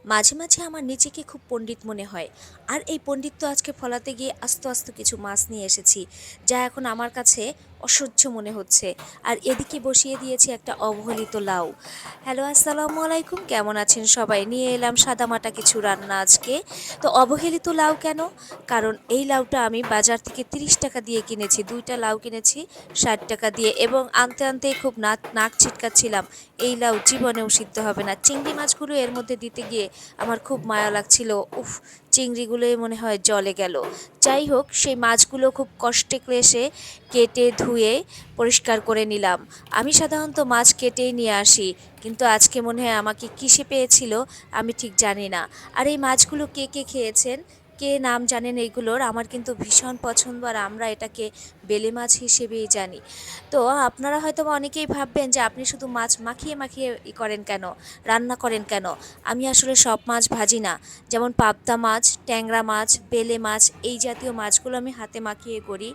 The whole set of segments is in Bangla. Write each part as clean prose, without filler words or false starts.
মাঝে মাঝে আমার নিজেকে খুব পণ্ডিত মনে হয়। আর এই পণ্ডিত্য আজকে ফলাতে গিয়ে আস্তে আস্তে কিছু মাছ নিয়ে এসেছি, যা এখন আমার কাছে অসহ্য মনে হচ্ছে। আর এদিকে বসিয়ে দিয়েছি একটা অবহেলিত লাউ। হ্যালো, আসসালামু আলাইকুম, কেমন আছেন সবাই? নিয়ে এলাম সাদামাটা কিছু রান্না আজকে। তো অবহেলিত লাউ কেন? কারণ এই লাউটা আমি বাজার থেকে 30 টাকা দিয়ে কিনেছি, দুইটা লাউ কিনেছি 60 টাকা দিয়ে, এবং আনতে আনতেই খুব নাক নাক ছিটকাচ্ছিলাম। এই লাউ জীবনেও সিদ্ধ হবে না। চিংড়ি মাছগুলো এর মধ্যে দিতে গিয়ে আমার খুব মায়া লাগছিল। উফ, চিংড়িগুলোই মনে হয় জলে গেল। যাই হোক, সেই মাছগুলো খুব কষ্টে ক্লেশে কেটে ধুয়ে পরিষ্কার করে নিলাম। আমি সাধারণত মাছ কেটেই নিয়ে আসি, কিন্তু আজকে মনে হয় আমাকে কিসে পেয়েছিল আমি ঠিক জানি না। আর এই মাছগুলো কে কে খেয়েছেন, কে নাম জানেন এইগুলোর? আমার কিন্তু ভীষণ পছন্দ, আর আমরা এটাকে বেলে মাছ হিসেবেই জানি। তো আপনারা হয়তোবা অনেকেই ভাববেন যে আপনি শুধু মাছ মাখিয়ে মাখিয়ে করেন কেন, রান্না করেন কেন? আমি আসলে সব মাছ ভাজি না। যেমন পাবদা মাছ, ট্যাংরা মাছ, বেলে মাছ, এই জাতীয় মাছগুলো আমি হাতে মাখিয়ে করি।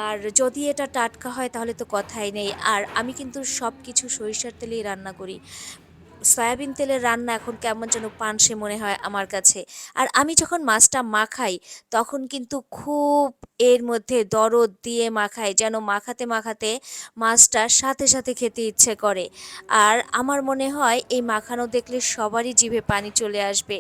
আর যদি এটা টাটকা হয় তাহলে তো কথাই নেই। আর আমি কিন্তু সব কিছু সরিষার তেলেই রান্না করি। সয়াবিন তেলের রান্না এখন কেমন যেন পানসে মনে হয় আমার কাছে। আর আমি যখন মাছটা মাখাই, তখন কিন্তু খুব এর মধ্যে দরদ দিয়ে মাখাই, যেন মাখাতে মাখাতে মাছটার সাথে সাথে খেতে ইচ্ছে করে। আর আমার মনে হয় এই মাখানো দেখলে সবারই জিভে পানি চলে আসবে।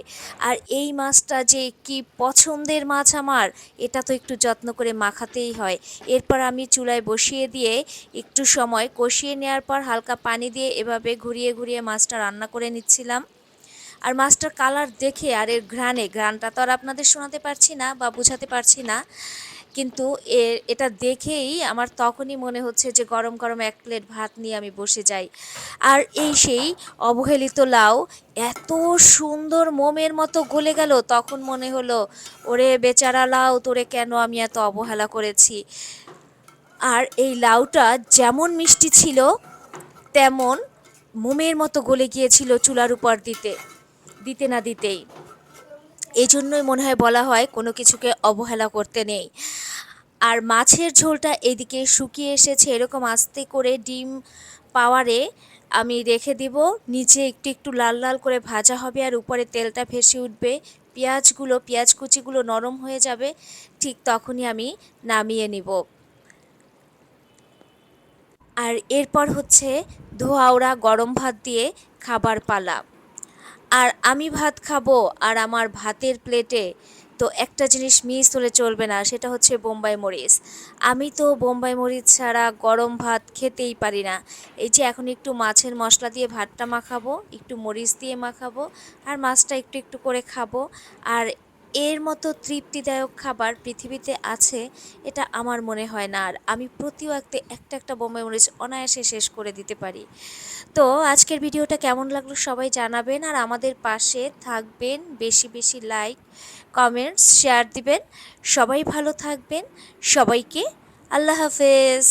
আর এই মাছটা যে কি পছন্দের মাছ আমার, এটা তো একটু যত্ন করে মাখাতেই হয়। এরপর আমি চুলায় বসিয়ে দিয়ে একটু সময় কষিয়ে নেওয়ার পর হালকা পানি দিয়ে এভাবে ঘুরিয়ে ঘুরিয়ে মাছটা রান্না করে নিচ্ছিলাম। আর মাছটার কালার দেখে আর এর ঘ্রাণটা তো আর আপনাদের শোনাতে পারছি না বা বোঝাতে পারছি না, কিন্তু এটা দেখেই আমার তখনই মনে হচ্ছে যে গরম গরম এক প্লেট ভাত নিয়ে আমি বসে যাই। আর এই সেই অবহেলিত লাউ এত সুন্দর মোমের মতো গলে গেল, তখন মনে হলো, ওরে বেচারা লাউ, তোরে কেন আমি এত অবহেলা করেছি। আর এই লাউটা যেমন মিষ্টি ছিল, তেমন মোমের মতো গলে গিয়েছিল চুলার উপর দিতে দিতে না দিতেই। এই জন্যই মনে হয় বলা হয় কোনো কিছুকে অবহেলা করতে নেই। আর মাছের ঝোলটা এদিকে শুকিয়ে এসেছে, এরকম আস্তে করে ডিম পাওয়ারে আমি রেখে দিব। নিচে একটু একটু লাল লাল করে ভাজা হবে, আর উপরে তেলটা ভেসে উঠবে। পেঁয়াজ কুচিগুলো নরম হয়ে যাবে, ঠিক তখনই আমি নামিয়ে নিব। আর এরপর হচ্ছে ধোয়াওড়া গরম ভাত দিয়ে খাবার পালা। আর আমি ভাত খাবো, আর আমার ভাতের প্লেটে তো একটা জিনিস মিস হলে চলবে না, সেটা হচ্ছে বোম্বাই মরিচ। আমি তো বোম্বাই মরিচ ছাড়া গরম ভাত খেতেই পারি না। এই যে এখন একটু মাছের মশলা দিয়ে ভাতটা মাখাবো, একটু মরিচ দিয়ে মাখাবো, আর মাছটা একটু একটু করে খাবো। আর এর মতো তৃপ্তিদায়ক খাবার পৃথিবীতে আছে, এটা আমার মনে হয় না। আর আমি প্রতি ওয়াক্তে একটা একটা বোম্বাই মরিচ অনায়াসে শেষ করে দিতে পারি। তো আজকের ভিডিওটা কেমন লাগলো সবাই জানাবেন, আর আমাদের পাশে থাকবেন। বেশি বেশি লাইক, কমেন্টস, শেয়ার দিবেন। সবাই ভালো থাকবেন। সবাইকে আল্লাহ হাফেজ।